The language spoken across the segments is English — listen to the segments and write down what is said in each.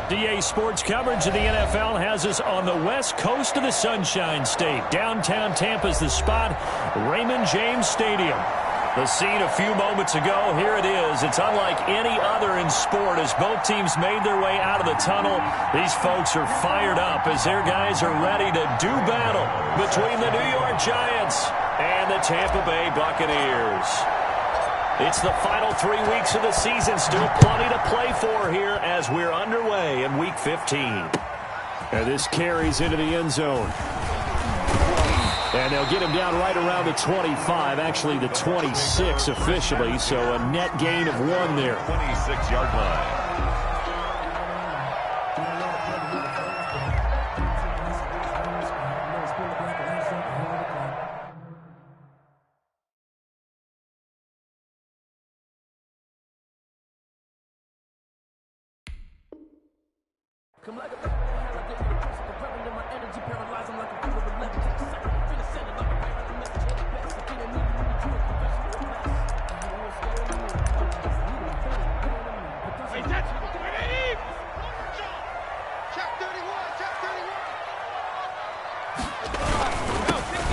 DA Sports coverage of the NFL has us on the west coast of the Sunshine State. Downtown Tampa's the spot, Raymond James Stadium. The scene a few moments ago, here it is. It's unlike any other in sport as both teams made their way out of the tunnel. These folks are fired up as their guys are ready to do battle between the New York Giants and the Tampa Bay Buccaneers. It's the final 3 weeks of the season. Still plenty to play for here as we're underway in Week 15. And this carries into the end zone. And they'll get him down right around the 25, actually the 26 officially, so a net gain of 1 there. 26-yard line.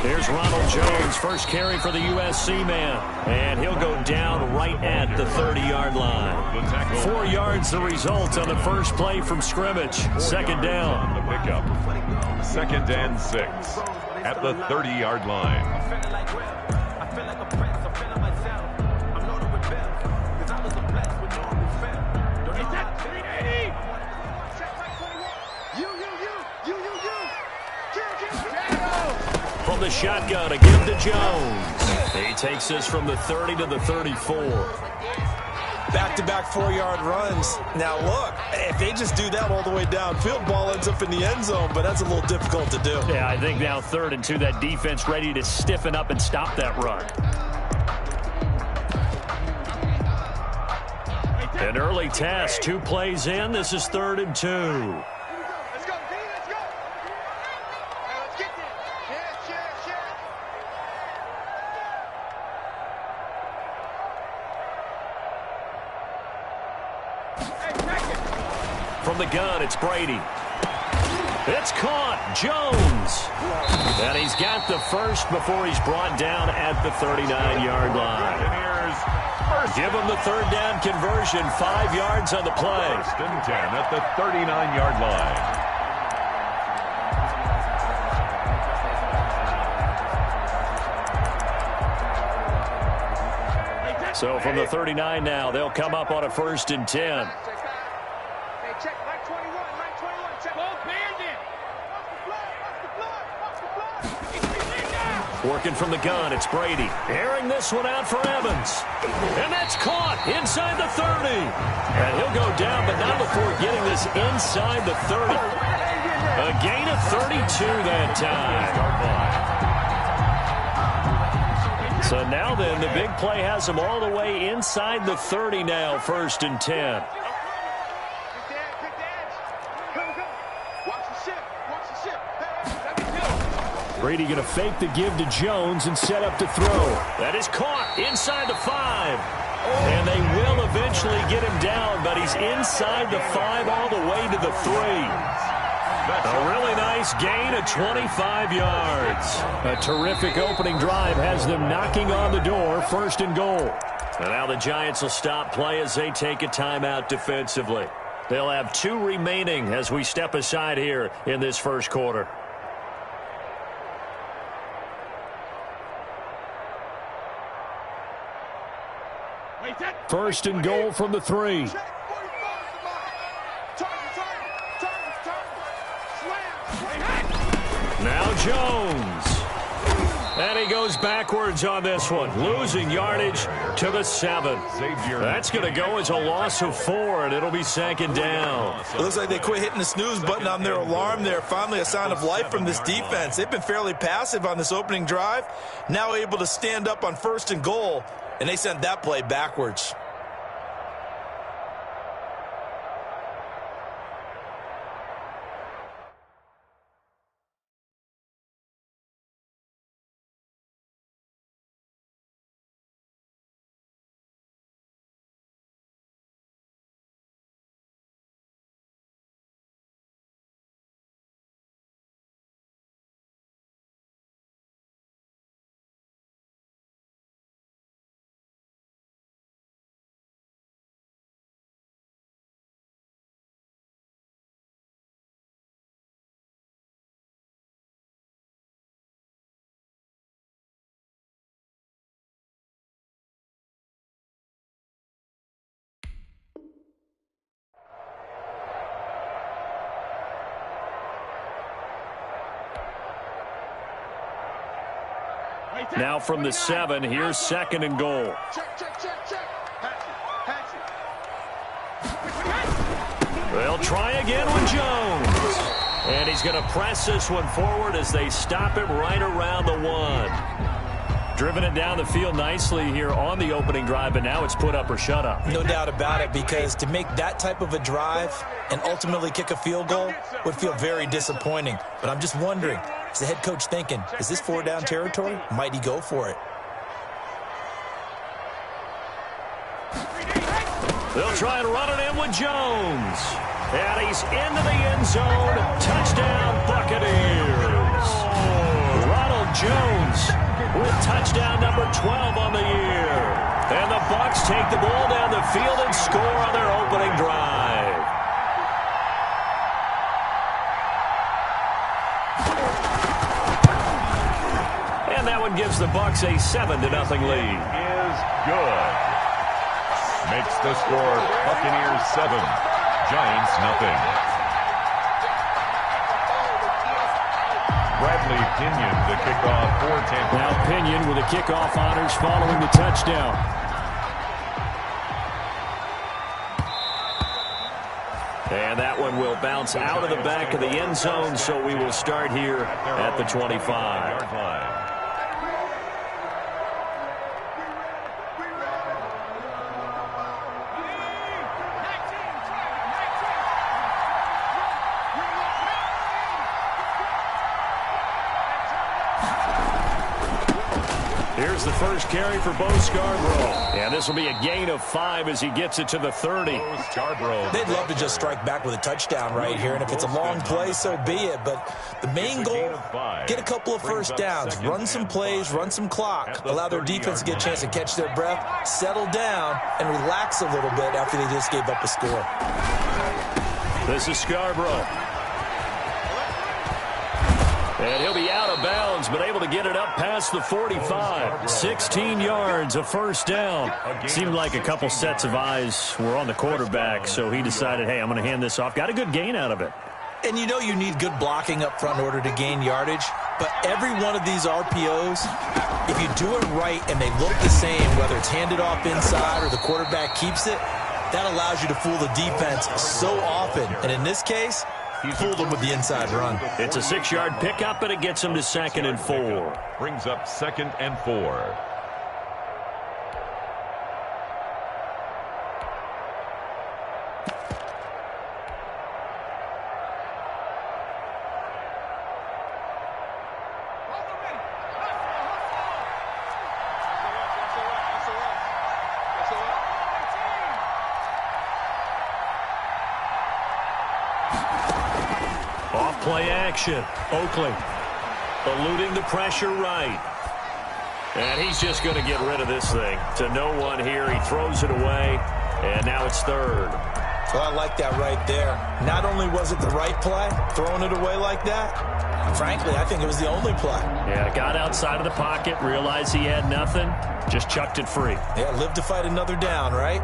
Here's Ronald Jones, first carry for the USC man, and he'll go down right at the 30-yard line. 4 yards the result on the first play from scrimmage. Second down. The pickup. 2nd and 6 at the 30-yard line. From the shotgun, a give to Jones. He takes this from the 30 to the 34. Back-to-back 4-yard runs. Now, look, if they just do that all the way downfield, ball ends up in the end zone, but that's a little difficult to do. Yeah, I think now 3rd and 2, that defense ready to stiffen up and stop that run. An early test, 2 plays in. This is 3rd and 2. From the gun, it's Brady. It's caught. Jones. And he's got the first before he's brought down at the 39-yard line. Give him the 3rd down conversion. 5 yards on the play. 1st and 10 at the 39-yard line. So from the 39 now, they'll come up on a 1st and 10. Working from the gun, it's Brady. Airing this one out for Evans. And that's caught inside the 30. And he'll go down, but not before getting this inside the 30. A gain of 32 that time. So now then, the big play has them all the way inside the 30 now, 1st and 10. Brady going to fake the give to Jones and set up to throw. That is caught inside the 5. And they will eventually get him down, but he's inside the 5 all the way to the 3. A really nice gain of 25 yards. A terrific opening drive has them knocking on the door, 1st and goal. And now the Giants will stop play as they take a timeout defensively. They'll have 2 remaining as we step aside here in this first quarter. 1st and goal from the 3. Now Jones. And he goes backwards on this one, losing yardage to the 7. That's going to go as a loss of 4, and it'll be 2nd down. It looks like they quit hitting the snooze button on their alarm there. Finally a sign of life from this defense. They've been fairly passive on this opening drive. Now able to stand up on 1st and goal, and they sent that play backwards. Now from the 7, here's 2nd and goal. They'll try again with Jones. And he's going to press this one forward as they stop him right around the 1. Driven it down the field nicely here on the opening drive, but now it's put up or shut up. No doubt about it, because to make that type of a drive and ultimately kick a field goal would feel very disappointing. But I'm just wondering, is the head coach thinking, is this 4-down territory? Might he go for it? They'll try and run it in with Jones. And he's into the end zone. Touchdown, Buccaneers. Ronald Jones with touchdown number 12 on the year. And the Bucs take the ball down the field and score on their opening drive. And that one gives the Bucs a 7-0 lead. Is good. Makes the score Buccaneers 7, Giants nothing. Bradley Pinion, the kickoff for Tampa. Now Pinion with the kickoff honors following the touchdown. And that one will bounce out of the back of the end zone, so we will start here at the 25. Here's the first carry for Bo Scarborough. And this will be a gain of 5 as he gets it to the 30. They'd love to just strike back with a touchdown right here, and if it's a long play, so be it. But the main goal, get a couple of first downs, run some plays, run some clock, allow their defense to get a chance to catch their breath, settle down, and relax a little bit after they just gave up a score. This is Scarborough. And he'll be out of bounds, but able to get it up past the 45. 16 yards, a first down. Seemed like a couple sets of eyes were on the quarterback, so he decided, hey, I'm going to hand this off. Got a good gain out of it. And you know you need good blocking up front in order to gain yardage, but every one of these RPOs, if you do it right and they look the same, whether it's handed off inside or the quarterback keeps it, that allows you to fool the defense so often. And in this case, he fooled him with the inside run. It's a 6-yard pickup, and it gets him to 2nd and 4. Brings up 2nd and 4. Play action. Oakley eluding the pressure right. And he's just going to get rid of this thing. To no one here. He throws it away. And now it's 3rd. Well, I like that right there. Not only was it the right play, throwing it away like that, frankly, I think it was the only play. Yeah, got outside of the pocket, realized he had nothing, just chucked it free. Yeah, live to fight another down, right?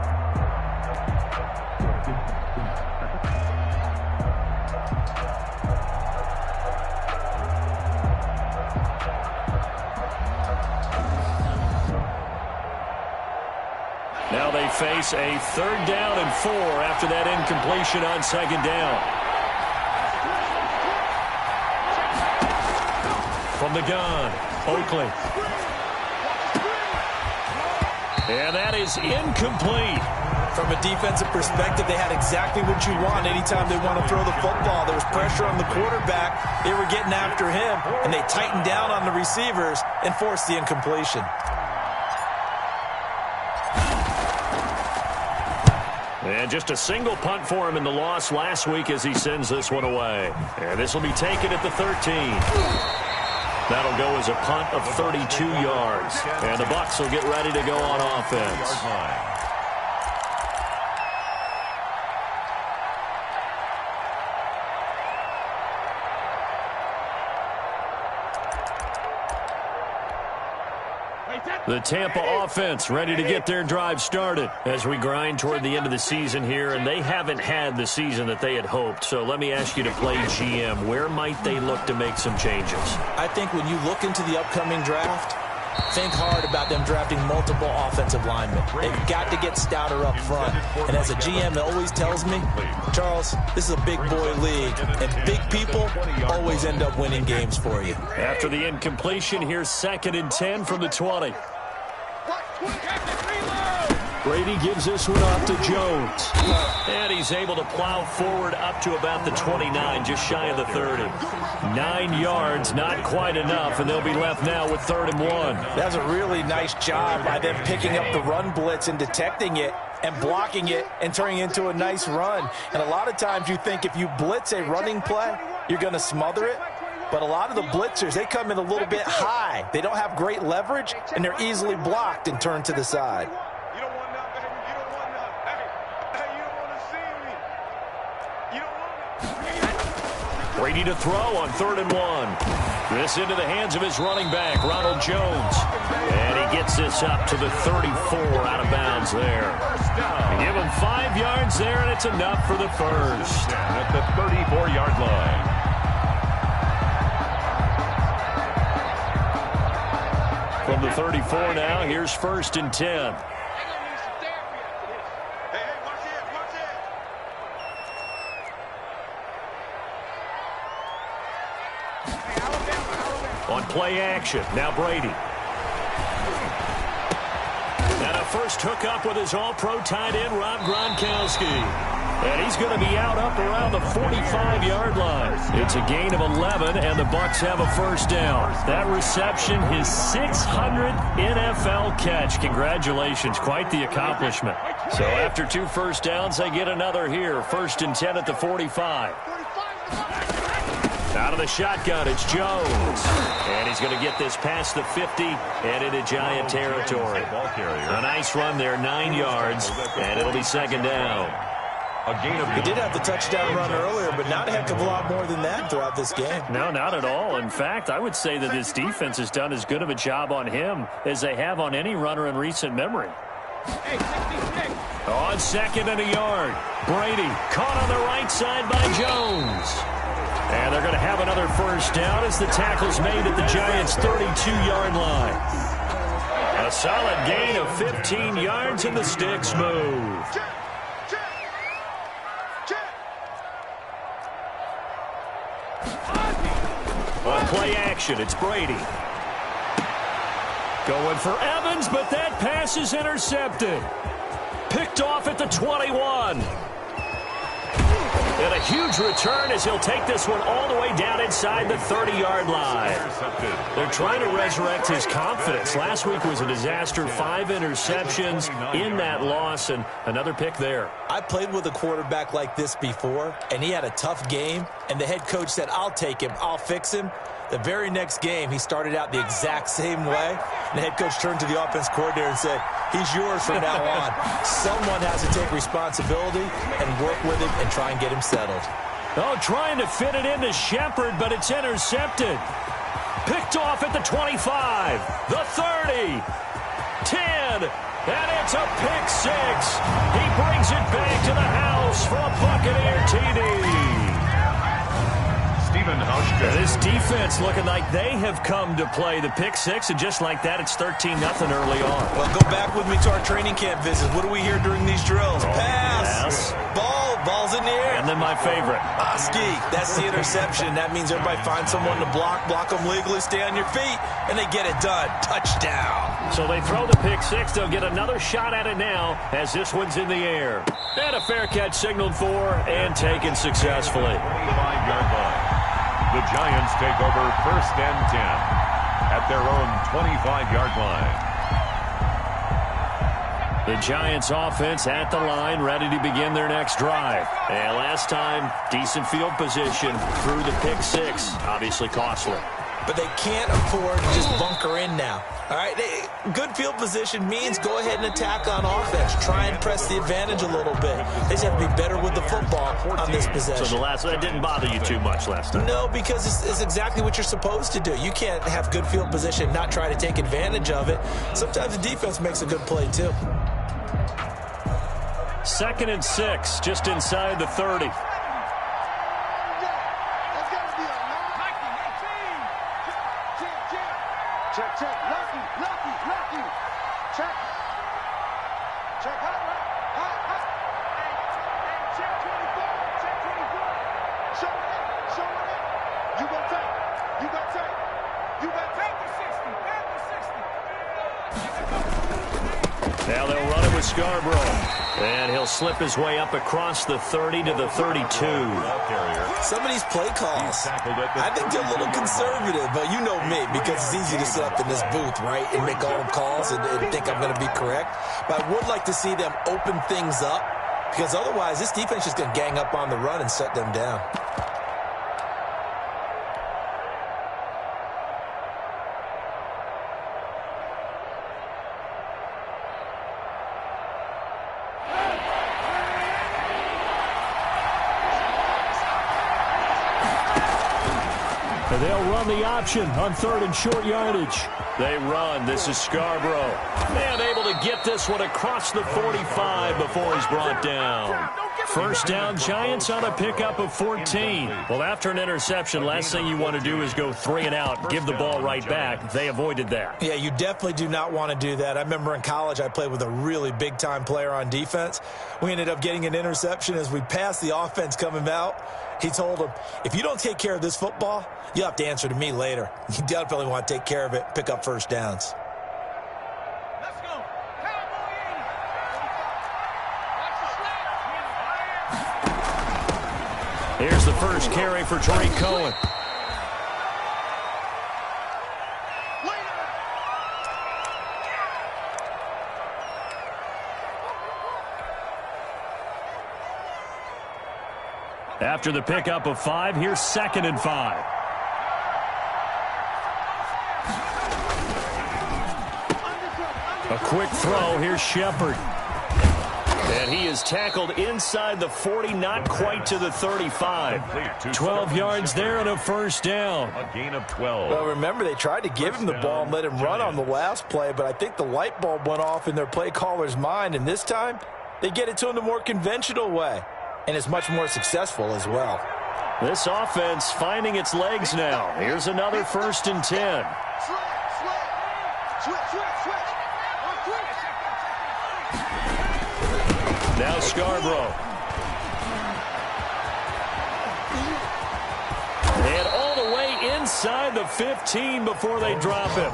Now they face a 3rd down and 4 after that incompletion on 2nd down. From the gun, Oakley. And that is incomplete. From a defensive perspective, they had exactly what you want anytime they want to throw the football. There was pressure on the quarterback. They were getting after him, and they tightened down on the receivers and forced the incompletion. And just a single punt for him in the loss last week as he sends this one away. And this will be taken at the 13. That'll go as a punt of 32 yards. And the Bucs will get ready to go on offense. The Tampa offense ready to get their drive started as we grind toward the end of the season here, and they haven't had the season that they had hoped. So let me ask you to play GM. Where might they look to make some changes? I think when you look into the upcoming draft, think hard about them drafting multiple offensive linemen. They've got to get stouter up front. And as a GM, it always tells me, Charles, this is a big boy league, and big people always end up winning games for you. After the incompletion, here's 2nd and 10 from the 20. Brady gives this one off to Jones. And he's able to plow forward up to about the 29, just shy of the 30. 9 yards, not quite enough, and they'll be left now with 3rd and 1. That's a really nice job by them picking up the run blitz and detecting it and blocking it and turning it into a nice run. And a lot of times you think if you blitz a running play, you're going to smother it. But a lot of the blitzers, they come in a little bit high. They don't have great leverage, and they're easily blocked and turned to the side. Brady to throw on 3rd and 1. This into the hands of his running back, Ronald Jones. And he gets this up to the 34 out of bounds there. They give him 5 yards there, and it's enough for the first. At the 34-yard line. From the 34 now, here's 1st and 10. On play action, now Brady. And a first hookup with his all-pro tight end, Rob Gronkowski. And he's going to be out up around the 45-yard line. It's a gain of 11, and the Bucs have a first down. That reception, his 600th NFL catch. Congratulations, quite the accomplishment. So after 2 first downs, they get another here. 1st and 10 at the 45. Out of the shotgun, it's Jones. And he's going to get this past the 50 and into Giant territory. A nice run there, 9 yards, and it'll be 2nd down. He did have the touchdown run earlier, but not a heck of a lot more than that throughout this game. No, not at all. In fact, I would say that this defense has done as good of a job on him as they have on any runner in recent memory. On 2nd and a yard, Brady caught on the right side by Jones. And they're going to have another first down as the tackle's made at the Giants' 32-yard line. A solid gain of 15 yards, and the sticks move. On play action, it's Brady. Going for Evans, but that pass is intercepted. Picked off at the 21. And a huge return as he'll take this one all the way down inside the 30-yard line. They're trying to resurrect his confidence. Last week was a disaster. 5 interceptions in that loss, and another pick there. I played with a quarterback like this before, and he had a tough game, and the head coach said, I'll take him, I'll fix him. The very next game, he started out the exact same way. And the head coach turned to the offense coordinator and said, he's yours from now on. Someone has to take responsibility and work with him and try and get him settled. Oh, trying to fit it into Shepard, but it's intercepted. Picked off at the 25, the 30, 10, and it's a pick 6. He brings it back to the house for a Buccaneer TD. This defense looking like they have come to play the pick 6, and just like that, it's 13-0 early on. Well, go back with me to our training camp visit. What do we hear during these drills? Pass. Ball's in the air. And then my favorite. Ski, that's the interception. That means everybody finds someone to block them legally, stay on your feet, and they get it done. Touchdown. So they throw the pick 6. They'll get another shot at it now as this one's in the air. And a fair catch signaled for and taken successfully. 5-yard line. The Giants take over 1st and 10 at their own 25-yard line. The Giants offense at the line, ready to begin their next drive. And last time, decent field position through the pick 6. Obviously costly. But they can't afford to just bunker in now. All right, good field position means go ahead and attack on offense. Try and press the advantage a little bit. They just have to be better with the football on this possession. So that didn't bother you too much last time? No, because it's exactly what you're supposed to do. You can't have good field position and not try to take advantage of it. Sometimes the defense makes a good play, too. 2nd and 6, just inside the 30. Check. Now they'll run it with Scarborough. And he'll slip his way up across the 30 to the 32. Some of these play calls, I think they're a little conservative, but you know me, because it's easy to sit up in this booth, right, and make all the calls and think I'm going to be correct. But I would like to see them open things up, because otherwise this defense is going to gang up on the run and shut them down. They'll run the option on 3rd and short yardage. They run. This is Scarborough. And able to get this one across the 45 before he's brought down. First down, Giants on a pickup of 14. Well, after an interception, last thing you want to do is go 3 and out, give the ball right back. They avoided that. Yeah, you definitely do not want to do that. I remember in college I played with a really big-time player on defense. We ended up getting an interception as we passed the offense coming out. He told him, if you don't take care of this football, you'll have to answer to me later. You definitely want to take care of it, pick up first downs. Let's go. Here's the first carry for Tariq Cohen. After the pickup of 5, here's 2nd and 5. A quick throw. Here's Shepard. And he is tackled inside the 40, not quite to the 35. 12 yards there and a first down. A gain of 12. Well, remember, they tried to give him the ball and let him run on the last play, but I think the light bulb went off in their play caller's mind, and this time they get it to him the more conventional way. And it's much more successful as well. This offense finding its legs now. Here's another 1st and 10. Now Scarborough. And all the way inside the 15 before they drop him.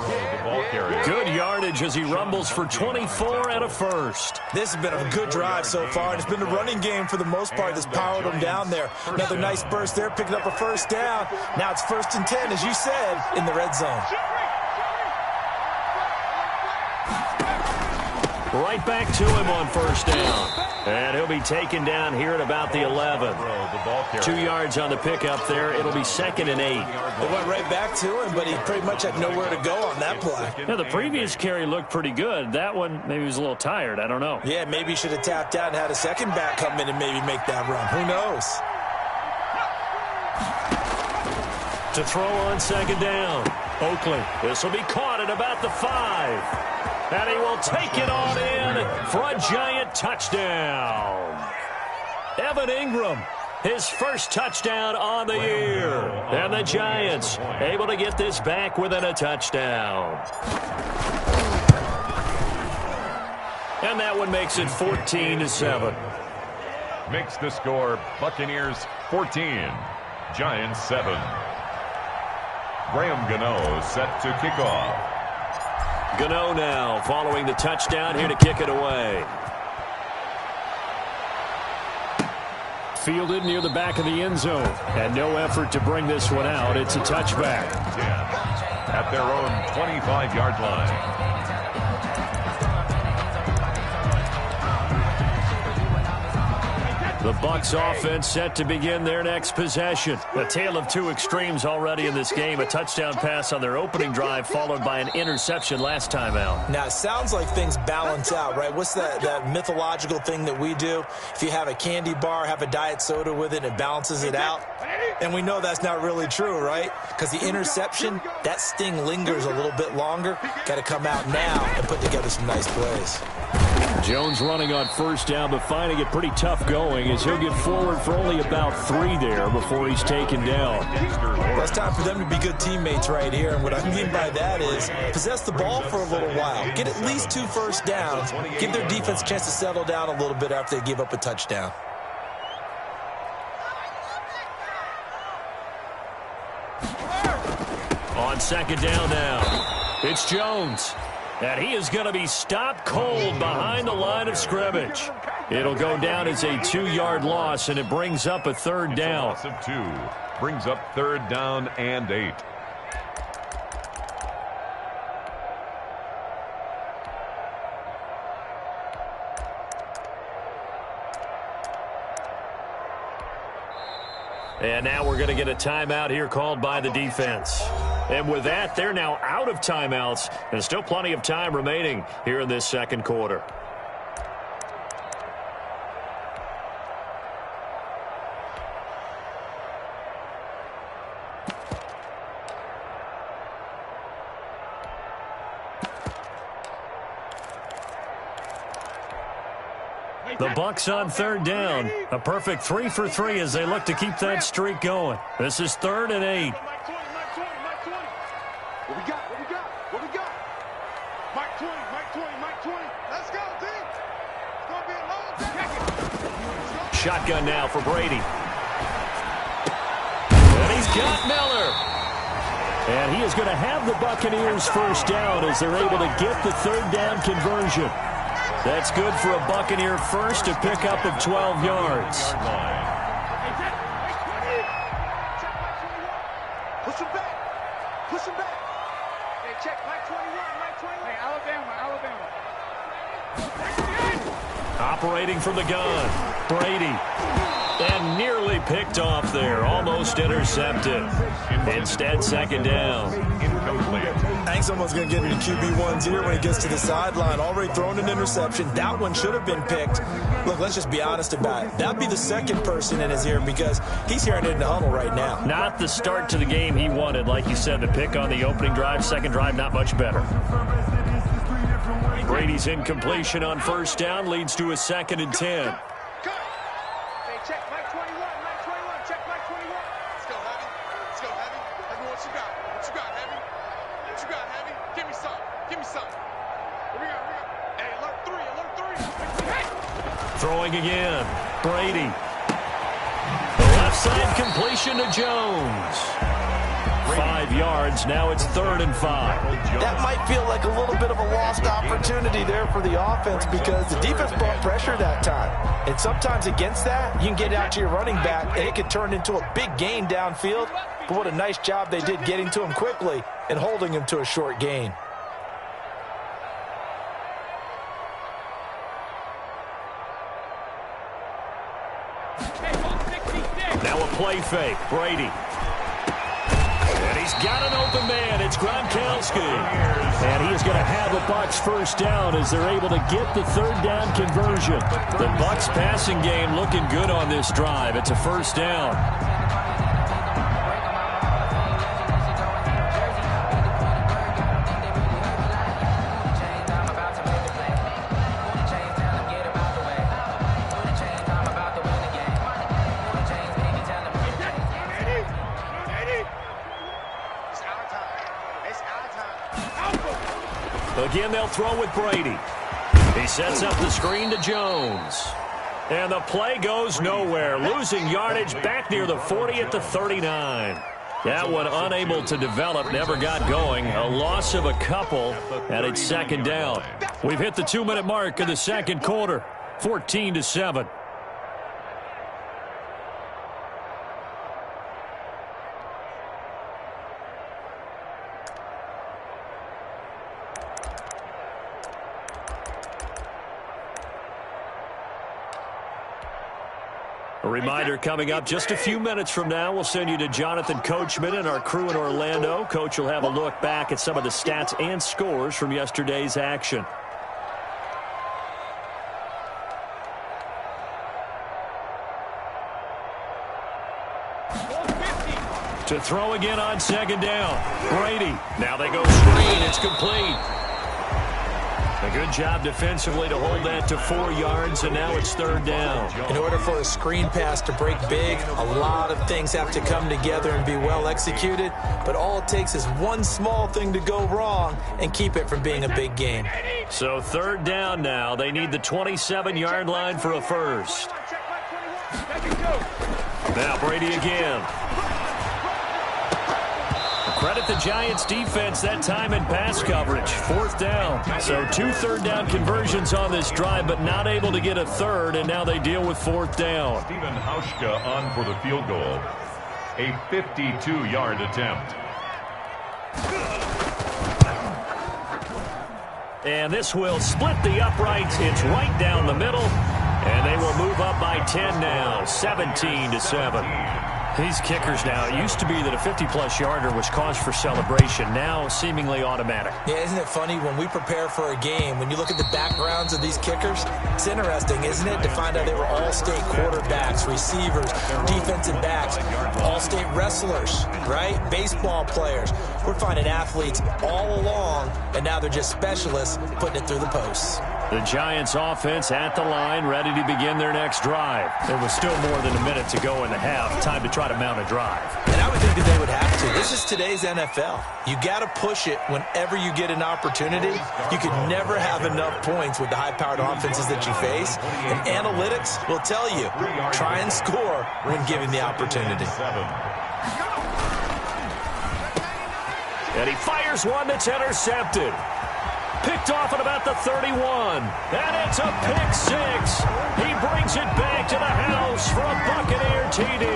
Good yardage as he rumbles for 24 and a first. This has been a good drive so far, and it's been a running game for the most part that's powered them down there. Another nice burst there, picking up a first down. Now it's 1st and 10, as you said, in the red zone. Right back to him on first down. And he'll be taken down here at about the 11. 2 yards on the pickup there. It'll be 2nd and 8. It went right back to him, but he pretty much had nowhere to go on that play. Yeah, the previous carry looked pretty good. That one, maybe he was a little tired. I don't know. Yeah, maybe he should have tapped out and had a second back come in and maybe make that run. Who knows? To throw on 2nd down. Oakley. This will be caught at about the 5. And he will take it on in for a Giant touchdown. Evan Ingram, his first touchdown on the year. And the Giants able to get this back within a touchdown. And that one makes it 14-7. Makes the score Buccaneers 14, Giants 7. Graham Gano set to kick off. Gano now following the touchdown here to kick it away. Fielded near the back of the end zone. And no effort to bring this one out. It's a touchback. 10 at their own 25-yard line. The Bucs offense set to begin their next possession. A tale of two extremes already in this game. A touchdown pass on their opening drive followed by an interception last time out. Now, it sounds like things balance out, right? What's that mythological thing that we do? If you have a candy bar, have a diet soda with it, it balances it out. And we know that's not really true, right? Because the interception, that sting lingers a little bit longer. Got to come out now and put together some nice plays. Jones running on first down, but finding it pretty tough going as he'll get forward for only about 3 there before he's taken down. Well, it's time for them to be good teammates right here. And what I mean by that is possess the ball for a little while. Get at least 2 first downs. Give their defense a chance to settle down a little bit after they give up a touchdown. On second down now, it's Jones. And he is going to be stopped cold behind the line of scrimmage. It'll go down as a 2-yard loss, and it brings up a third down. Loss of 2. Brings up third down and 8. And now we're going to get a timeout here called by the defense. And with that, they're now out of timeouts, and still plenty of time remaining here in this second quarter. The Bucs on third down. A perfect 3 for 3 as they look to keep that streak going. This is 3rd and 8. What we got? What we got? What we got? Mike 20, Mike 20, Mike 20. Let's go, team. It's going to be a long second. Shotgun now for Brady. And he's got Miller. And he is going to have the Buccaneers first down as they're able to get the third down conversion. That's good for a Buccaneer first to pick up of 12 yards. Push him back. Push him back. Hey, check. Mike 21, Mike 21. Hey, Alabama. Operating from the gun, Brady. And nearly picked off there. Almost intercepted. Instead, second down. I think someone's going to get into QB1's here when he gets to the sideline. Already thrown an interception. That one should have been picked. Look, let's just be honest about it. That'd be the second person in his ear because he's hearing it in the huddle right now. Not the start to the game he wanted. Like you said, the pick on the opening drive, second drive, not much better. Brady's incompletion on first down leads to a 2nd and 10. Check Mike 21, Mike 21, check Mike 21. Let's go, Heavy. Let's go, Heavy. Heavy, what you got? What you got, Heavy? What you got, Heavy? Give me some. Give me some. Here we go, here we go. Hey, alert 3, alert 3. Hey! Throwing again, Brady. The left side completion to Jones. 5 yards, now it's 3rd and 5. That might feel like a little bit of a lost opportunity there for the offense because the defense brought pressure that time. And sometimes against that, you can get out to your running back, and it can turn into a big gain downfield. But what a nice job they did getting to him quickly and holding him to a short gain. Now a play fake, Brady. And he's got an open man. It's Gronkowski. And he is going to have the Bucs first down as they're able to get the third down conversion. The Bucs passing game looking good on this drive. It's a first down. Again, they'll throw with Brady. He sets up the screen to Jones. And the play goes nowhere. Losing yardage back near the 40 at the 39. That one unable to develop, never got going. A loss of a couple, and it's second down. We've hit the 2-minute mark of the second quarter. 14-7. A reminder coming up just a few minutes from now, we'll send you to Jonathan Coachman and our crew in Orlando. Coach will have a look back at some of the stats and scores from yesterday's action. To throw again on second down. Brady. Now they go screen. It's complete. A good job defensively to hold that to 4 yards, and now it's third down. In order for a screen pass to break big, a lot of things have to come together and be well executed, but all it takes is one small thing to go wrong and keep it from being a big game. So third down now. They need the 27-yard line for a first. Now Brady again. Credit the Giants defense that time in pass coverage. 4th down. So 2 third-down conversions on this drive, but not able to get a third, and now they deal with 4th down. Stephen Hauschka on for the field goal. A 52-yard attempt. And this will split the uprights. It's right down the middle, and they will move up by 10 now, 17-7. These kickers now, it used to be that a 50-plus yarder was cause for celebration. Now seemingly automatic. Yeah, isn't it funny when we prepare for a game, when you look at the backgrounds of these kickers, it's interesting, isn't it, to find out they were all-state quarterbacks, receivers, defensive backs, all-state wrestlers, right? Baseball players. We're finding athletes all along, and now they're just specialists putting it through the posts. The Giants offense at the line, ready to begin their next drive. There was still more than a minute to go in the half. Time to try to mount a drive. And I would think that they would have to. This is today's NFL. You got to push it whenever you get an opportunity. You can never have enough points with the high-powered offenses that you face. And analytics will tell you, try and score when given the opportunity. And he fires one that's intercepted. Picked off at about the 31. And it's a pick 6. He brings it back to the house for a Buccaneer TD.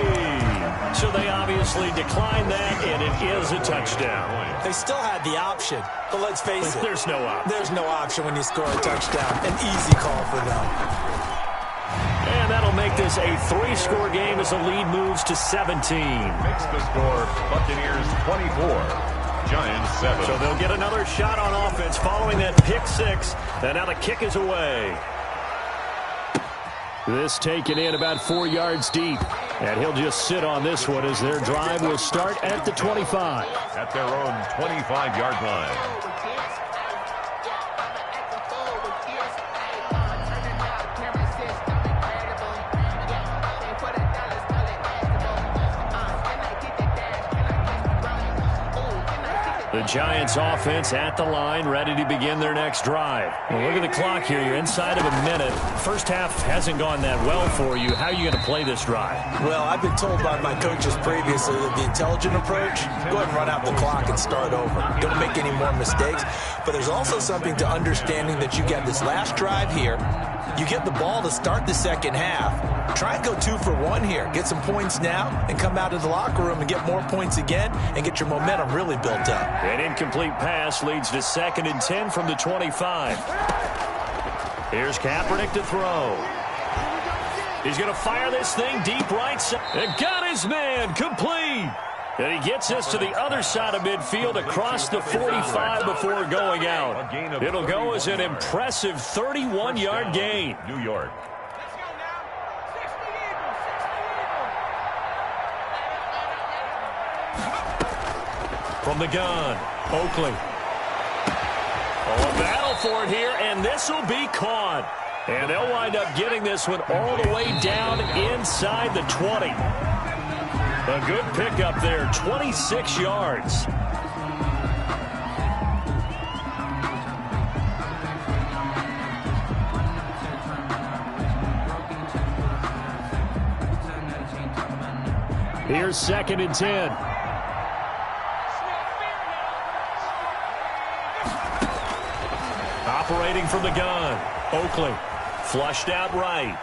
So they obviously declined that, and it is a touchdown. They still had the option, but let's face it. There's no option. There's no option when you score a touchdown. An easy call for them. And that'll make this a 3-score game as the lead moves to 17. Makes the score Buccaneers 24. Giants 7. So they'll get another shot on offense following that pick 6. And now the kick is away. This taken in about 4 yards deep. And he'll just sit on this one as their drive will start at the 25. At their own 25-yard line. The Giants offense at the line, ready to begin their next drive. Well, look at the clock here. You're inside of a minute. First half hasn't gone that well for you. How are you going to play this drive? Well, I've been told by my coaches previously that the intelligent approach, go ahead and run out the clock and start over. Don't make any more mistakes. But there's also something to understanding that you get this last drive here. You get the ball to start the second half. Try and go 2 for 1 here. Get some points now and come out of the locker room and get more points again and get your momentum really built up. An incomplete pass leads to 2nd and 10 from the 25. Here's Kaepernick to throw. He's going to fire this thing deep right side. And got his man complete. And he gets us to the other side of midfield across the 45 before going out. It'll go as an impressive 31-yard gain. New York. From the gun, Oakley. Oh, a battle for it here, and this will be caught. And they'll wind up getting this one all the way down inside the 20. A good pickup there, 26 yards. Here's 2nd and 10. Operating from the gun, Oakley. Flushed out right.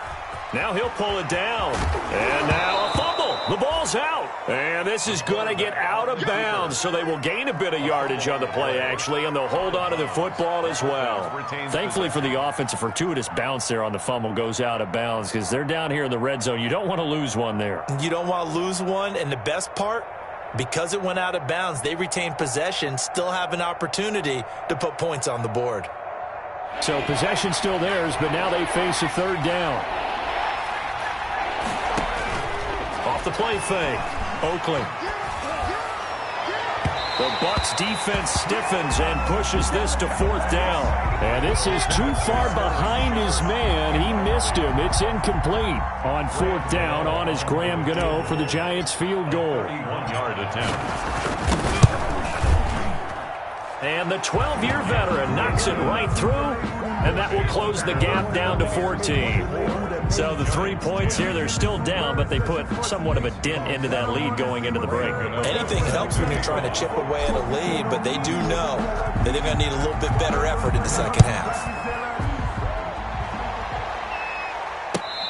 Now he'll pull it down. And now a fumble. The ball's out. And this is going to get out of bounds, so they will gain a bit of yardage on the play, actually, and they'll hold on to the football as well. Thankfully for the offense, a fortuitous bounce there on the fumble goes out of bounds because they're down here in the red zone. You don't want to lose one there. You don't want to lose one, and the best part, because it went out of bounds, they retained possession, still have an opportunity to put points on the board. So possession still theirs, but now they face a 3rd down. Off the play fake, Oakley. The Bucs defense stiffens and pushes this to 4th down. And this is too far behind his man. He missed him. It's incomplete. On 4th down, on is Graham Gano for the Giants field goal. 1-yard attempt. And the 12-year veteran knocks it right through, and that will close the gap down to 14. So the 3 points here, they're still down, but they put somewhat of a dent into that lead going into the break. Anything helps when you're trying to chip away at a lead, but they do know that they're going to need a little bit better effort in the second half.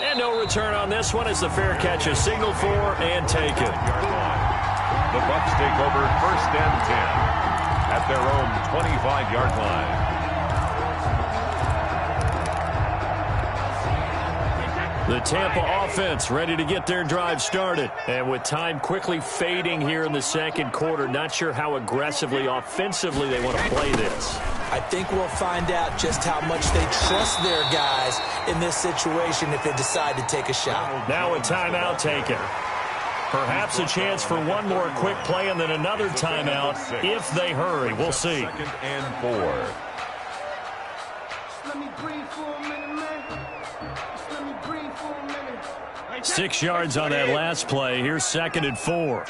And no return on this one as the fair catch is signaled for and taken. The Bucs take over 1st and 10 at their own 25-yard line. The Tampa offense ready to get their drive started. And with time quickly fading here in the second quarter, not sure how aggressively, offensively they want to play this. I think we'll find out just how much they trust their guys in this situation if they decide to take a shot. Now a timeout taken. Perhaps a chance for one more quick play and then another timeout if they hurry. We'll see. 2nd and 4. 6 yards on that last play. Here's 2nd and 4.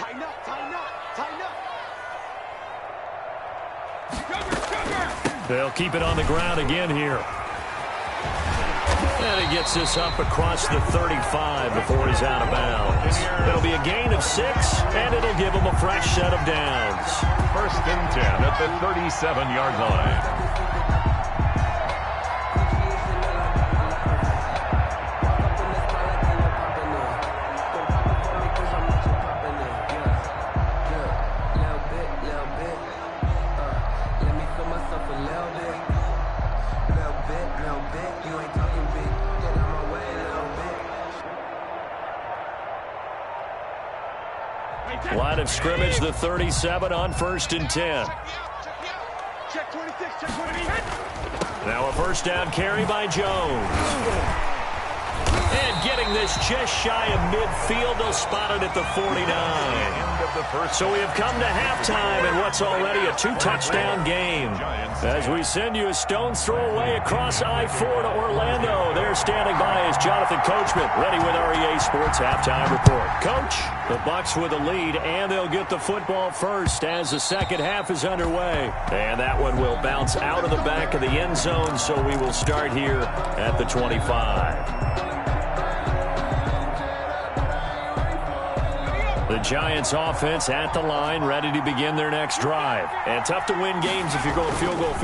They'll keep it on the ground again here. And he gets this up across the 35 before he's out of bounds. It'll be a gain of 6, and it'll give him a fresh set of downs. 1st and 10 at the 37-yard line. Line of scrimmage, the 37 on 1st and 10. Now a 1st down carry by Jones. And getting this just shy of midfield, they'll spot it at the 49. So we have come to halftime in what's already a 2-touchdown game. As we send you a stone's throw away across I-4 to Orlando. There standing by is Jonathan Coachman, ready with REA Sports Halftime Report. Coach, the Bucs with a lead, and they'll get the football first as the second half is underway. And that one will bounce out of the back of the end zone, so we will start here at the 25. The Giants offense at the line, ready to begin their next drive. And tough to win games if you're going field goal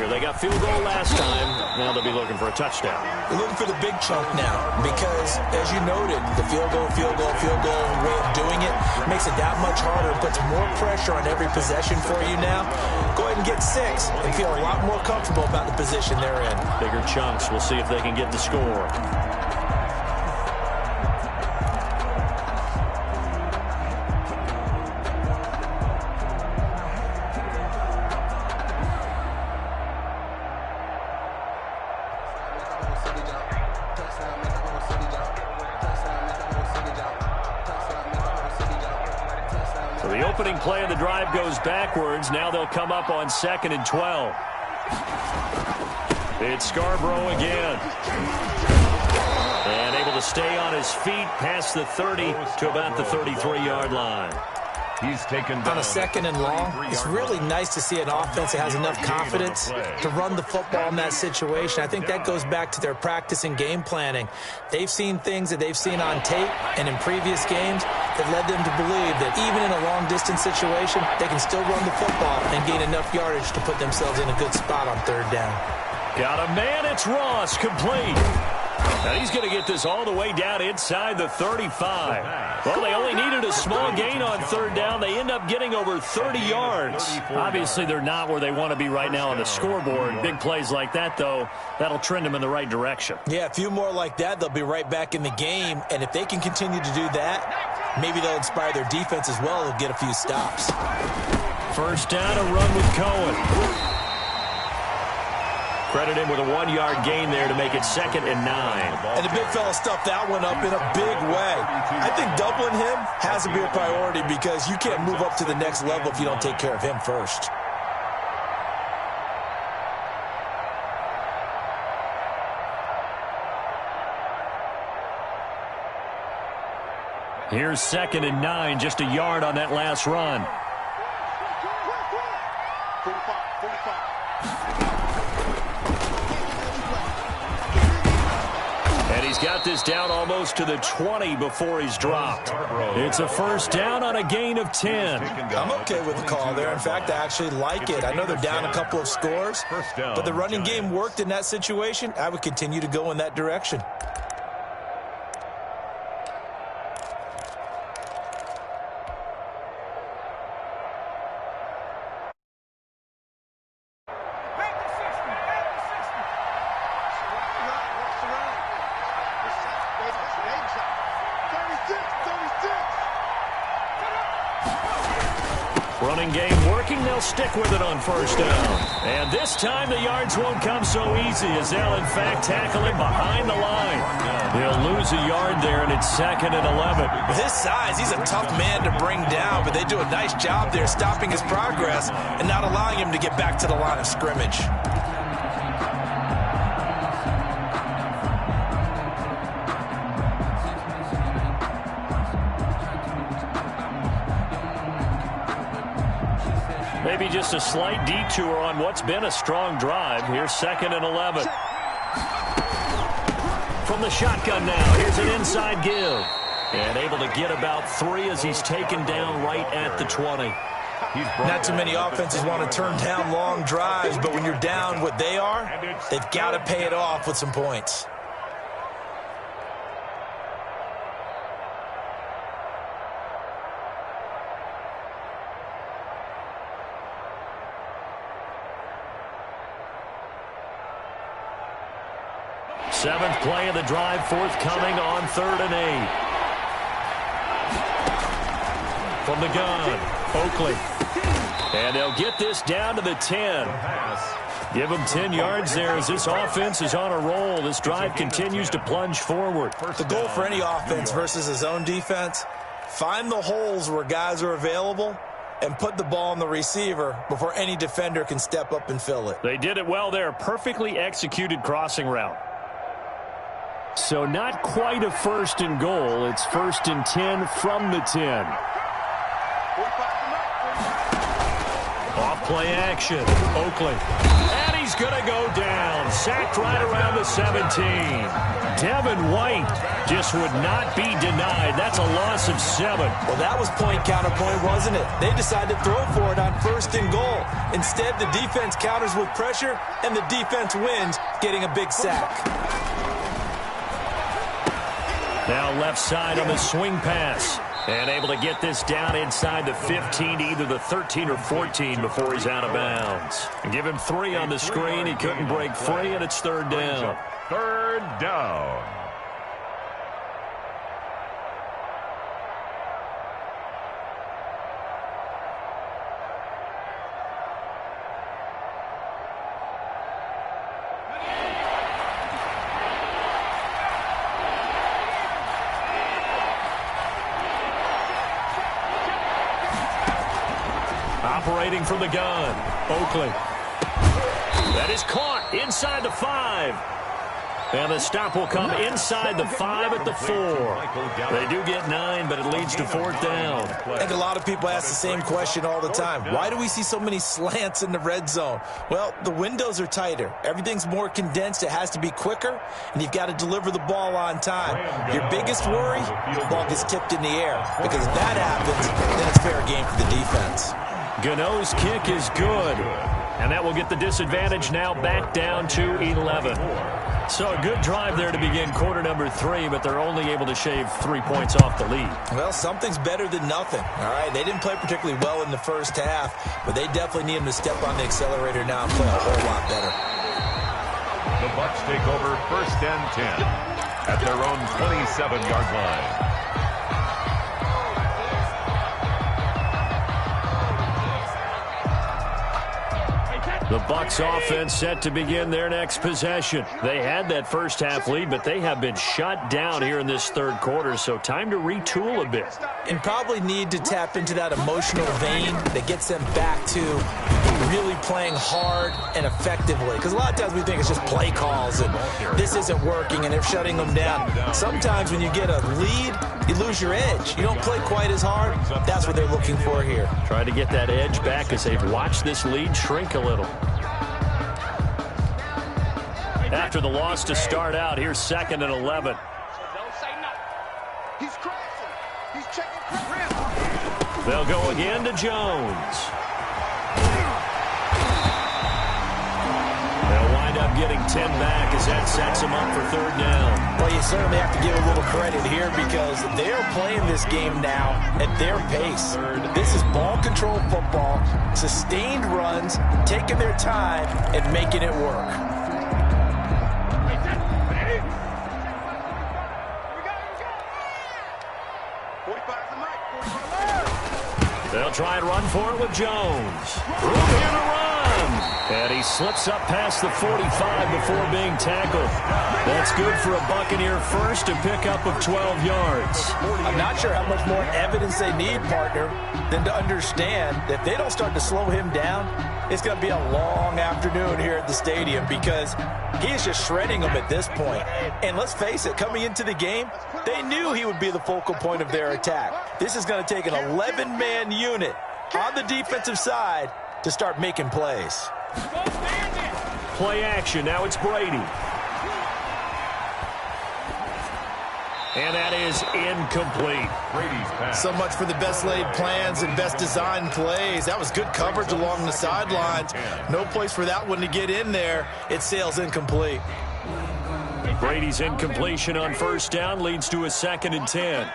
here. They got field goal last time. Now they'll be looking for a touchdown. They're looking for the big chunk now because, as you noted, the field goal way of doing it makes it that much harder. It puts more pressure on every possession for you now. Go ahead and get 6 and feel a lot more comfortable about the position they're in. Bigger chunks. We'll see if they can get the score. Opening play of the drive goes backwards. Now they'll come up on 2nd and 12. It's Scarborough again. And able to stay on his feet past the 30 to about the 33-yard line. He's taken on a 2nd and long. It's really nice to see an offense that has enough confidence to run the football in that situation. I think that goes back to their practice and game planning. They've seen things that they've seen on tape and in previous games that led them to believe that even in a long-distance situation, they can still run the football and gain enough yardage to put themselves in a good spot on 3rd down. Got a man, it's Ross, complete. Now he's going to get this all the way down inside the 35. Well, they only needed a small gain on 3rd down. They end up getting over 30 yards. Obviously, they're not where they want to be right now on the scoreboard. Big plays like that, though, that'll trend them in the right direction. Yeah, a few more like that, they'll be right back in the game. And if they can continue to do that, maybe they'll inspire their defense as well. They'll get a few stops. 1st down, a run with Cohen. Credit him with a 1-yard gain there to make it 2nd and 9. And the big fella stuffed that one up in a big way. I think doubling him has to be a priority because you can't move up to the next level if you don't take care of him first. Here's 2nd and 9, just a yard on that last run. 45. he's got this down almost to the 20 before he's dropped. It's a first down on a gain of 10. I'm okay with the call there. In fact, I actually like it. I know they're down a couple of scores, but the running game worked in that situation. I would continue to go in that direction. Running game working. They'll stick with it on first down. And this time the yards won't come so easy as they'll, in fact, tackle him behind the line. They'll lose a yard there, and it's 2nd and 11. With his size, he's a tough man to bring down, but they do a nice job there stopping his progress and not allowing him to get back to the line of scrimmage. Maybe just a slight detour on what's been a strong drive. Here's 2nd and 11. From the shotgun now, here's an inside give. And able to get about 3 as he's taken down right at the 20. Not too many offenses want to turn down long drives, but when you're down what they are, they've got to pay it off with some points. Seventh play of the drive forthcoming on 3rd and 8. From the gun, Oakley. And they'll get this down to the 10. Give them 10 yards there as this offense is on a roll. This drive continues to plunge forward. The goal for any offense versus his own defense, find the holes where guys are available and put the ball on the receiver before any defender can step up and fill it. They did it well there. Perfectly executed crossing route. So not quite a 1st and goal. It's 1st and 10 from the 10. Off play action. Oakley. And he's going to go down. Sacked right around the 17. Devin White just would not be denied. That's a loss of 7. Well, that was point counterpoint, wasn't it? They decided to throw for it on 1st and goal. Instead, the defense counters with pressure, and the defense wins, getting a big sack. Now left side on the swing pass. And able to get this down inside the 15 to either the 13 or 14 before he's out of bounds. And give him 3 on the screen. He couldn't break free, and it's 3rd down. 3rd down. Operating from the gun, Oakley. That is caught inside the 5. And the stop will come inside the 5 at the 4. They do get 9, but it leads to 4th down. I think a lot of people ask the same question all the time. Why do we see so many slants in the red zone? Well, the windows are tighter. Everything's more condensed. It has to be quicker, and you've got to deliver the ball on time. Your biggest worry, the ball gets tipped in the air. Because if that happens, then it's fair game for the defense. Gano's kick is good. And that will get the disadvantage now back down to 11. So a good drive there to begin quarter number 3, but they're only able to shave 3 points off the lead. Well, something's better than nothing. All right, they didn't play particularly well in the first half, but they definitely need them to step on the accelerator now and play a whole lot better. The Bucs take over 1st and 10 at their own 27-yard line. The Bucs offense set to begin their next possession. They had that first half lead, but they have been shut down here in this 3rd quarter, so time to retool a bit. And probably need to tap into that emotional vein that gets them back to really playing hard and effectively. Because a lot of times we think it's just play calls and this isn't working and they're shutting them down. Sometimes when you get a lead, you lose your edge. You don't play quite as hard. That's what they're looking for here. Try to get that edge back as they've watched this lead shrink a little. After the loss to start out, here's 2nd and 11. Don't say nothing. He's crashing. He's checking Chris. They'll go again to Jones. They'll wind up getting 10 back as that sets them up for 3rd down. Well, you certainly have to give a little credit here because they're playing this game now at their pace. This is ball control football, sustained runs, taking their time and making it work. They'll try and run for it with Jones. Room here to run. And he slips up past the 45 before being tackled. That's good for a Buccaneer first, a pickup of 12 yards. I'm not sure how much more evidence they need, partner, than to understand that if they don't start to slow him down, it's going to be a long afternoon here at the stadium because he is just shredding them at this point. And let's face it, coming into the game, they knew he would be the focal point of their attack. This is going to take an 11-man unit on the defensive side to start making plays. Play action. Now it's Brady. And that is incomplete. Brady's pass. So much for the best laid plans and best designed plays. That was good coverage along the sidelines. No place for that one to get in there. It sails incomplete. Brady's incompletion on 1st down leads to a 2nd and 10.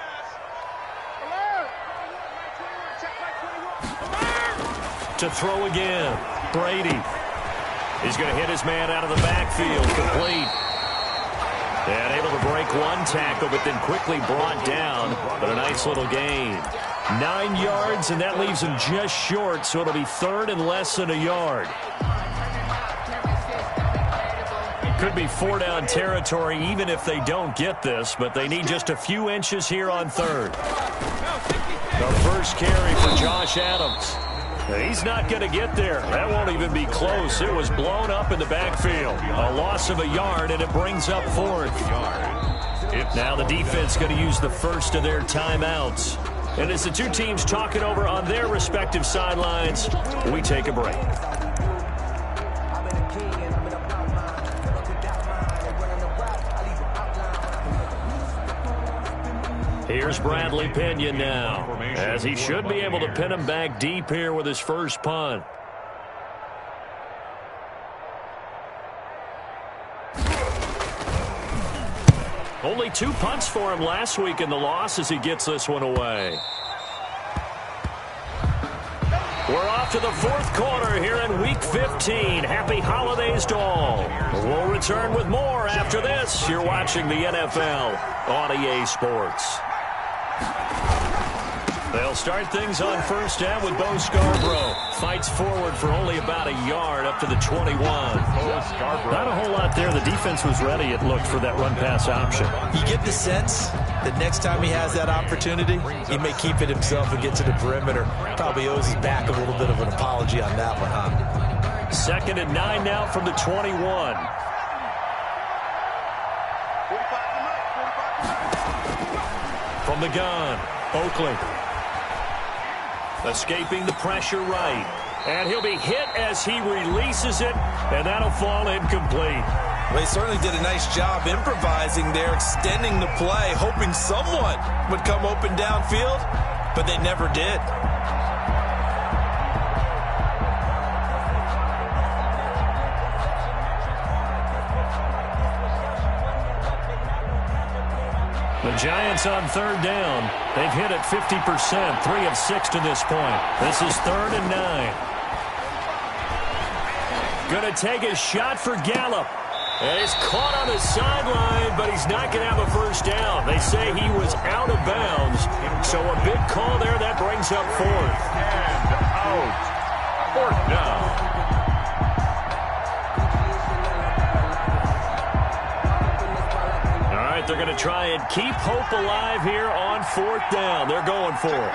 To throw again. Brady. He's going to hit his man out of the backfield. Complete. And able to break one tackle, but then quickly brought down. But a nice little gain. 9 yards, and that leaves him just short, so it'll be 3rd and less than a yard. Could be 4-down territory even if they don't get this, but they need just a few inches here on 3rd. The first carry for Josh Adams. He's not going to get there. That won't even be close. It was blown up in the backfield. A loss of a yard, and it brings up 4th. Now the defense going to use the first of their timeouts. And as the two teams talk it over on their respective sidelines, we take a break. Here's Bradley Pinion now, as he should be able to pin him back deep here with his first punt. Only 2 punts for him last week in the loss as he gets this one away. We're off to the 4th quarter here in Week 15. Happy holidays to all. We'll return with more after this. You're watching the NFL on EA Sports. They'll start things on 1st down with Bo Scarborough. Fights forward for only about a yard up to the 21. Not a whole lot there. The defense was ready, it looked, for that run-pass option. You get the sense that next time he has that opportunity, he may keep it himself and get to the perimeter. Probably owes his back a little bit of an apology on that one, huh? 2nd and 9 now from the 21. From the gun, Oakley. Escaping the pressure right. And he'll be hit as he releases it, and that'll fall incomplete. Well, he certainly did a nice job improvising there, extending the play, hoping someone would come open downfield, but they never did. The Giants on 3rd down. They've hit it 50%, 3 of 6 to this point. This is 3rd and 9. Going to take a shot for Gallup. And he's caught on the sideline, but he's not going to have a first down. They say he was out of bounds. So a big call there that brings up 4th. And out. 4th down. They're going to try and keep hope alive here on 4th down. They're going for it.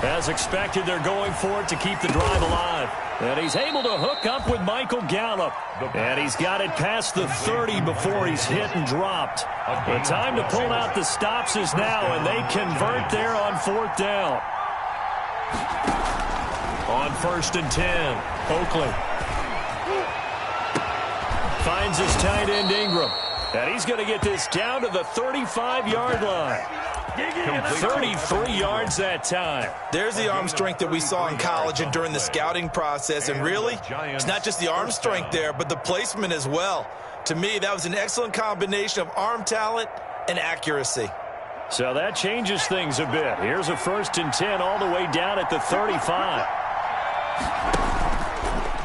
As expected, they're going for it to keep the drive alive. And he's able to hook up with Michael Gallup. And he's got it past the 30 before he's hit and dropped. The time to pull out the stops is now, and they convert there on 4th down. On 1st and 10, Oakley. finds his tight end Ingram. And he's going to get this down to the 35-yard line. 33 yards that time. There's the arm strength that we saw in college and during the scouting process. And really, it's not just the arm strength there, but the placement as well. To me, that was an excellent combination of arm talent and accuracy. So that changes things a bit. Here's a 1st and 10 all the way down at the 35.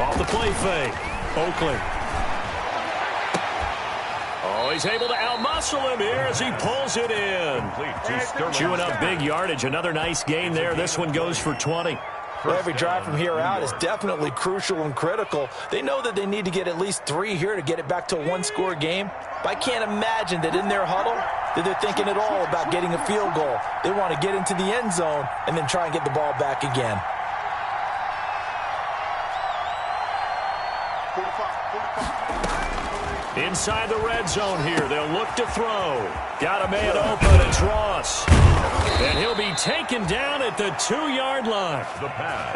Off the play fake. Oakley. Oh, he's able to outmuscle him here as he pulls it in. Chewing up big yardage. Another nice gain there. This one goes for 20. Well, every drive from here out is definitely crucial and critical. They know that they need to get at least 3 here to get it back to a one-score game. But I can't imagine that in their huddle that they're thinking at all about getting a field goal. They want to get into the end zone and then try and get the ball back again. 45. Inside the red zone here. They'll look to throw. Got a man open. It's Ross. And he'll be taken down at the 2-yard line.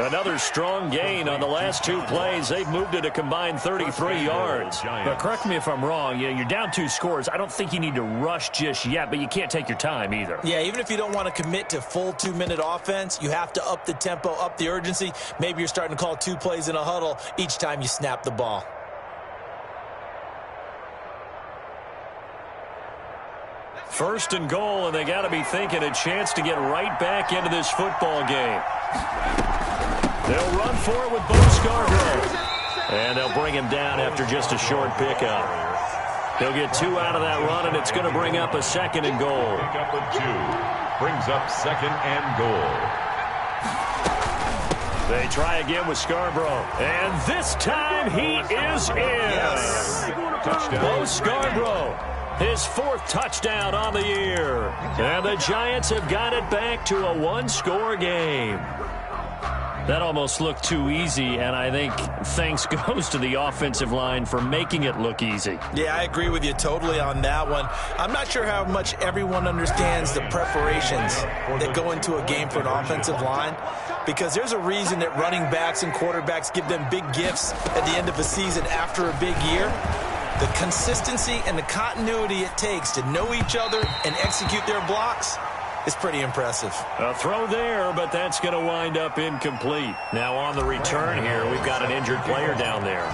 Another strong gain on the last 2 plays. They've moved it a combined 33 yards. But correct me if I'm wrong. You're down 2 scores. I don't think you need to rush just yet, but you can't take your time either. Yeah, even if you don't want to commit to full 2-minute offense, you have to up the tempo, up the urgency. Maybe you're starting to call 2 plays in a huddle each time you snap the ball. First and goal, and they got to be thinking a chance to get right back into this football game. They'll run for it with Bo Scarborough. And they'll bring him down after just a short pickup. He'll get 2 out of that run, and it's going to bring up a 2nd and goal. Pickup of 2. Brings up 2nd and goal. They try again with Scarborough. And this time he is in. Yes. Touchdown. Bo Scarborough. His 4th touchdown on the year. And the Giants have got it back to a 1-score game. That almost looked too easy, and I think thanks goes to the offensive line for making it look easy. Yeah, I agree with you totally on that one. I'm not sure how much everyone understands the preparations that go into a game for an offensive line, because there's a reason that running backs and quarterbacks give them big gifts at the end of a season after a big year. The consistency and the continuity it takes to know each other and execute their blocks is pretty impressive. A throw there, but that's going to wind up incomplete. Now on the return here, we've got an injured player down there.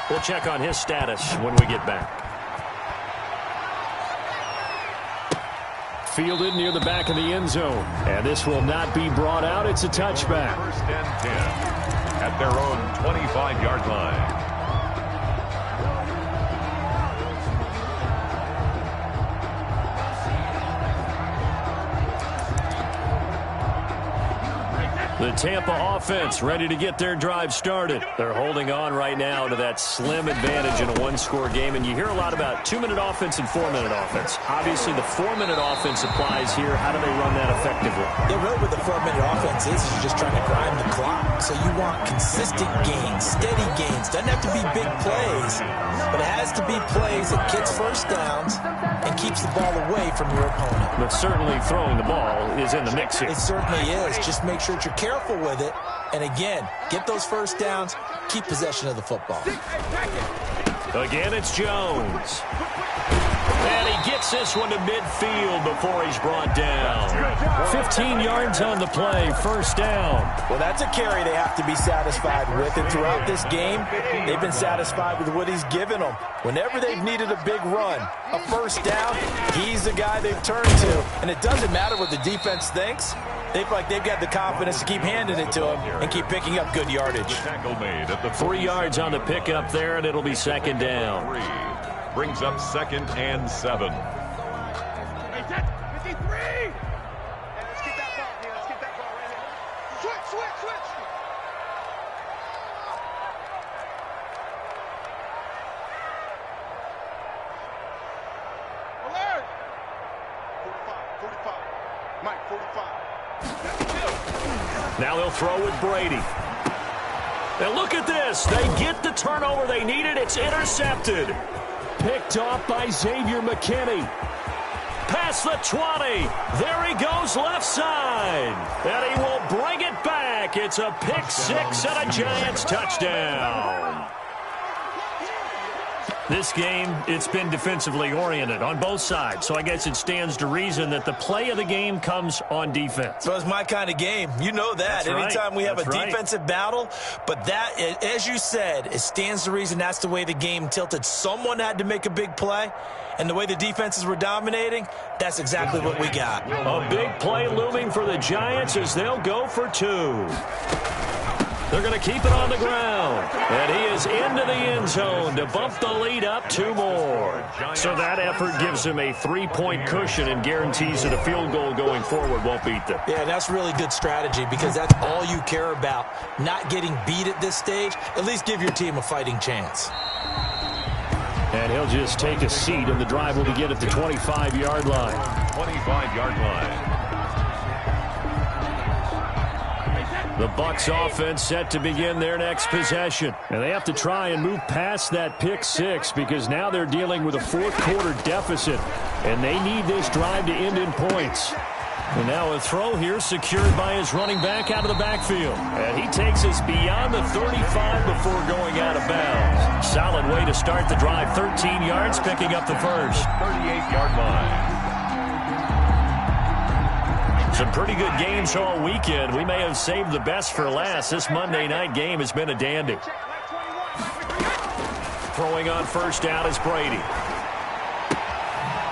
We'll check on his status when we get back. Fielded near the back of the end zone. And this will not be brought out. It's a touchback. 1st and 10 at their own 25-yard line. The Tampa offense ready to get their drive started. They're holding on right now to that slim advantage in a 1-score game. And you hear a lot about 2-minute offense and 4-minute offense. Obviously, the 4-minute offense applies here. How do they run that effectively? Yeah, really what the 4-minute offense is you're just trying to grind the clock. So you want consistent gains, steady gains. Doesn't have to be big plays, but it has to be plays that gets first downs and keeps the ball away from your opponent. But certainly throwing the ball is in the mix here. It certainly is. Just make sure that you're careful with it. And again, get those first downs, keep possession of the football. Again, it's Jones. And he gets this one to midfield before he's brought down. 15 yards on the play, first down. Well, that's a carry they have to be satisfied with. And throughout this game, they've been satisfied with what he's given them. Whenever they've needed a big run, a first down, he's the guy they've turned to. And it doesn't matter what the defense thinks. They feel like they've got the confidence to keep handing it to him and keep picking up good yardage. Tackle made at the 3 yards on the pickup there, and it'll be second down. 3. Brings up 2nd and 7. Hey, 53! Hey, let's get that ball here. Let's get that ball right here. Switch! Alert! 45. Mike, 45. Now they'll throw with Brady. And look at this. They get the turnover they needed. It's intercepted. Picked off by Xavier McKinney. Past the 20. There he goes left side. And he will bring it back. It's a pick 6 and a Giants touchdown. This game, it's been defensively oriented on both sides, so I guess it stands to reason that the play of the game comes on defense. So it's my kind of game. You know that. That's Anytime right. we have That's a right. defensive battle, but that, as you said, it stands to reason that's the way the game tilted. Someone had to make a big play, and the way the defenses were dominating, that's exactly what we got. A big play looming for the Giants as they'll go for 2. They're going to keep it on the ground. And he is into the end zone to bump the lead up 2 more. So that effort gives him a 3-point cushion and guarantees that a field goal going forward won't beat them. Yeah, that's really good strategy because that's all you care about. Not getting beat at this stage. At least give your team a fighting chance. And he'll just take a seat, and the drive will begin at the 25-yard line. 25-yard line. The Bucs offense set to begin their next possession. And they have to try and move past that pick 6 because now they're dealing with a fourth-quarter deficit. And they need this drive to end in points. And now a throw here secured by his running back out of the backfield. And he takes us beyond the 35 before going out of bounds. Solid way to start the drive. 13 yards, picking up the first. 38-yard line. Some pretty good games all weekend. We may have saved the best for last. This Monday night game has been a dandy. Throwing on first down is Brady.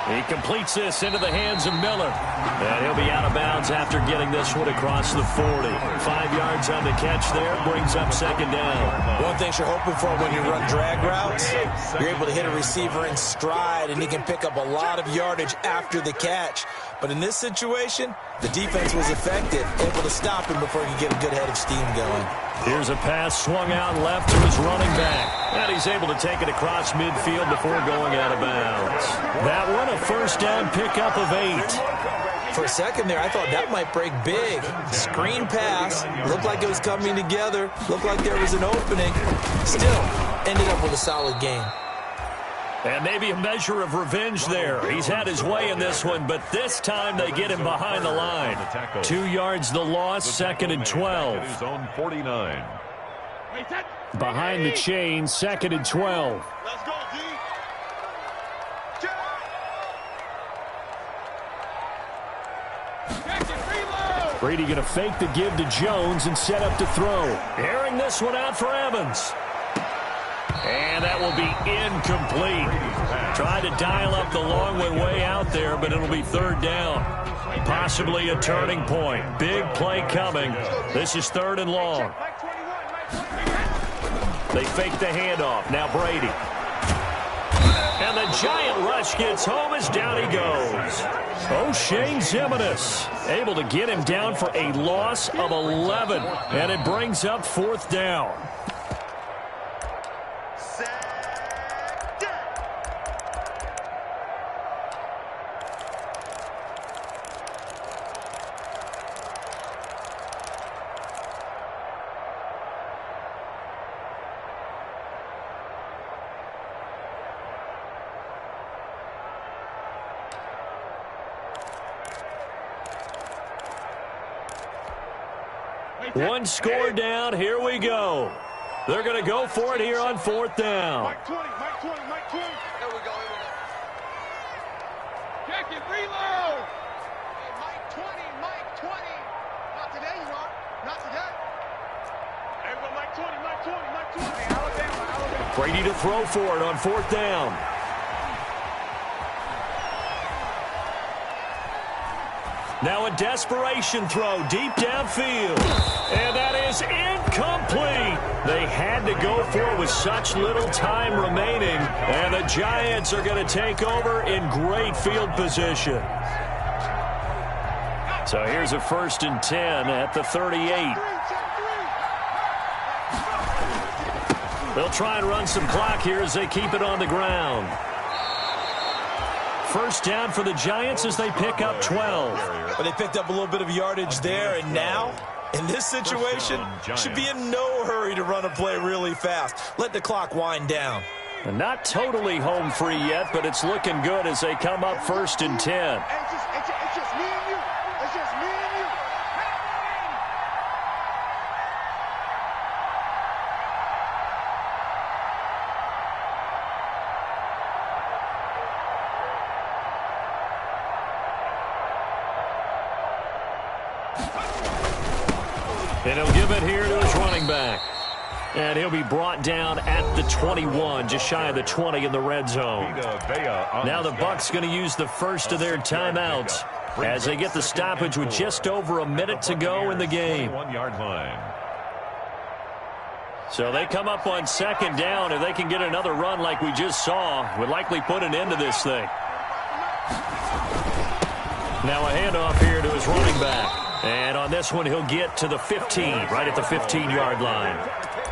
He completes this into the hands of Miller. And he'll be out of bounds after getting this one across the 40. 5 yards on the catch there. Brings up second down. One thing you're hoping for when you run drag routes, you're able to hit a receiver in stride, and he can pick up a lot of yardage after the catch. But in this situation, the defense was effective, able to stop him before he could get a good head of steam going. Here's a pass swung out left to his running back. And he's able to take it across midfield before going out of bounds. That one, a first down pickup of 8. For a second there, I thought that might break big. Screen pass. Looked like it was coming together. Looked like there was an opening. Still, ended up with a solid game. And maybe a measure of revenge there. He's had his way in this one, but this time they get him behind the line. 2 yards the loss, second and 12. Zone 49. Behind the chain, second and 12. Let's go, D. Brady going to fake the give to Jones and set up to throw. Airing this one out for Evans. And that will be incomplete. Tried to dial up the long one way out there, but it'll be third down. Possibly a turning point. Big play coming. This is third and long. They fake the handoff. Now Brady. And the giant rush gets home as down he goes. O'Shane Ximines able to get him down for a loss of 11. And it brings up fourth down. One score down. Here we go. They're going to go for it here on fourth down. Mike 20, Mike 20, Mike 20. Here we go, here we go. Jacket, reload. Hey, Mike 20, Mike 20. Not today, you know. Not today. Here we go, Mike 20, Mike 20, Mike 20. Hey, Alabama. Brady to throw for it on fourth down. Now a desperation throw deep downfield. And that is incomplete. They had to go for it with such little time remaining. And the Giants are going to take over in great field position. So here's a 1st and 10 at the 38. They'll try and run some clock here as they keep it on the ground. First down for the Giants as they pick up 12. But they picked up a little bit of yardage there, and now, in this situation, should be in no hurry to run a play really fast. Let the clock wind down. And not totally home free yet, but it's looking good as they come up 1st and 10. It's just me and you. It's just me and you. And he'll give it here to his running back. And he'll be brought down at the 21, just shy of the 20 in the red zone. Now the Bucs going to use the first of their timeouts as they get the stoppage with just over a minute to go in the game. 1-yard line. So they come up on second down. If they can get another run like we just saw, would likely put an end to this thing. Now a handoff here to his running back. And on this one, he'll get to the 15, right at the 15-yard line.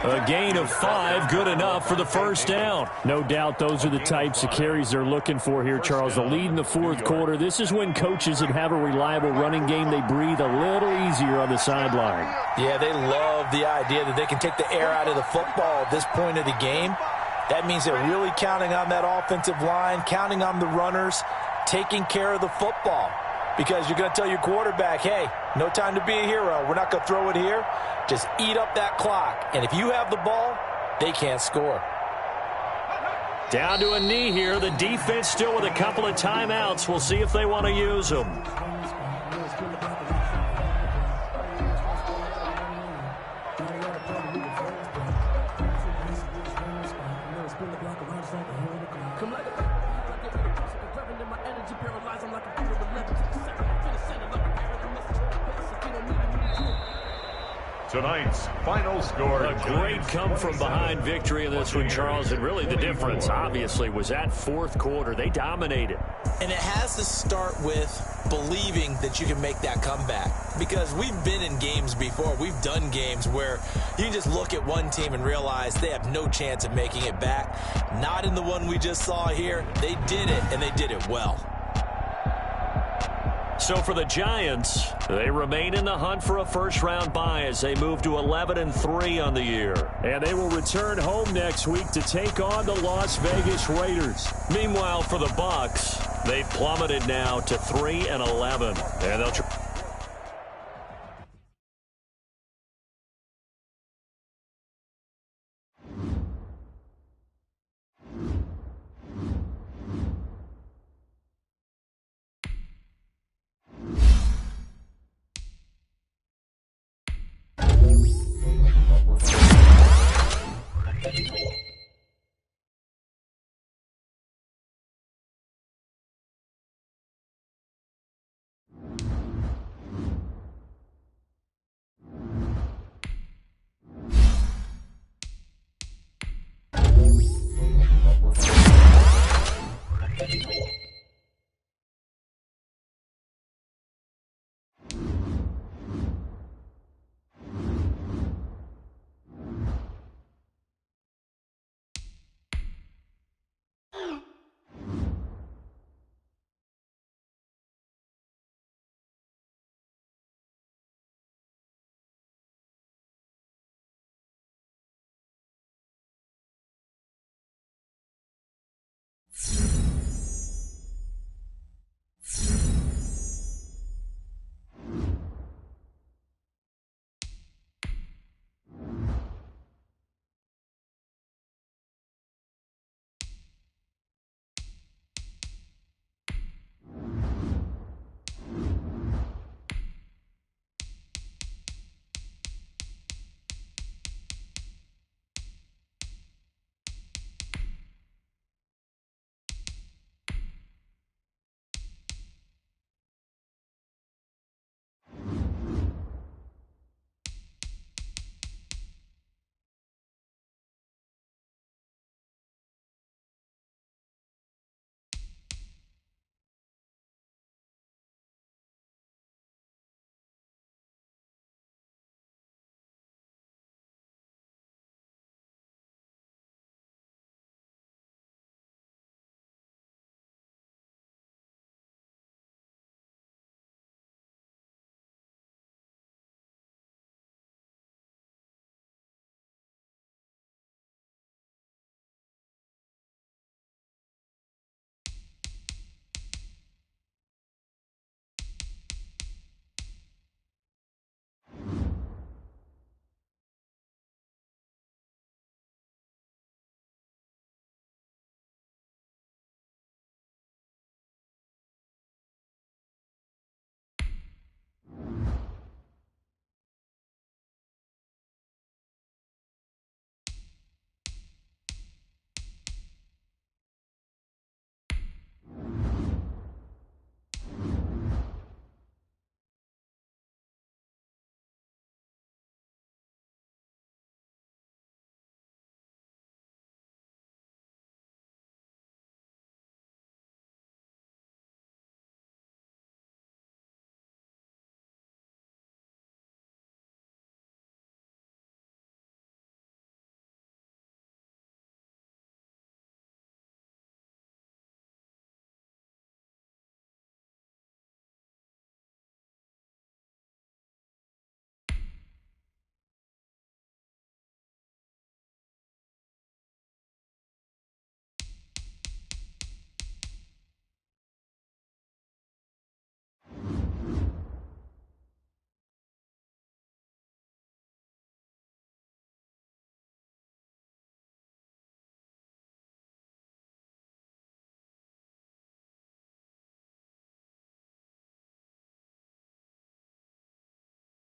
A gain of 5, good enough for the first down. No doubt those are the types of carries they're looking for here, Charles. The lead in the fourth quarter. This is when coaches that have a reliable running game, they breathe a little easier on the sideline. Yeah, they love the idea that they can take the air out of the football at this point of the game. That means they're really counting on that offensive line, counting on the runners, taking care of the football. Because you're going to tell your quarterback, hey, no time to be a hero. We're not going to throw it here. Just eat up that clock. And if you have the ball, they can't score. Down to a knee here. The defense still with a couple of timeouts. We'll see if they want to use them. Tonight's final score. A great come-from-behind victory in this one, Charles. And really the difference, obviously, was that fourth quarter. They dominated. And it has to start with believing that you can make that comeback. Because we've been in games before. We've done games where you can just look at one team and realize they have no chance of making it back. Not in the one we just saw here. They did it, and they did it well. So for the Giants, they remain in the hunt for a first-round bye as they move to 11-3 on the year. And they will return home next week to take on the Las Vegas Raiders. Meanwhile, for the Bucs, they've plummeted now to 3-11. And they'll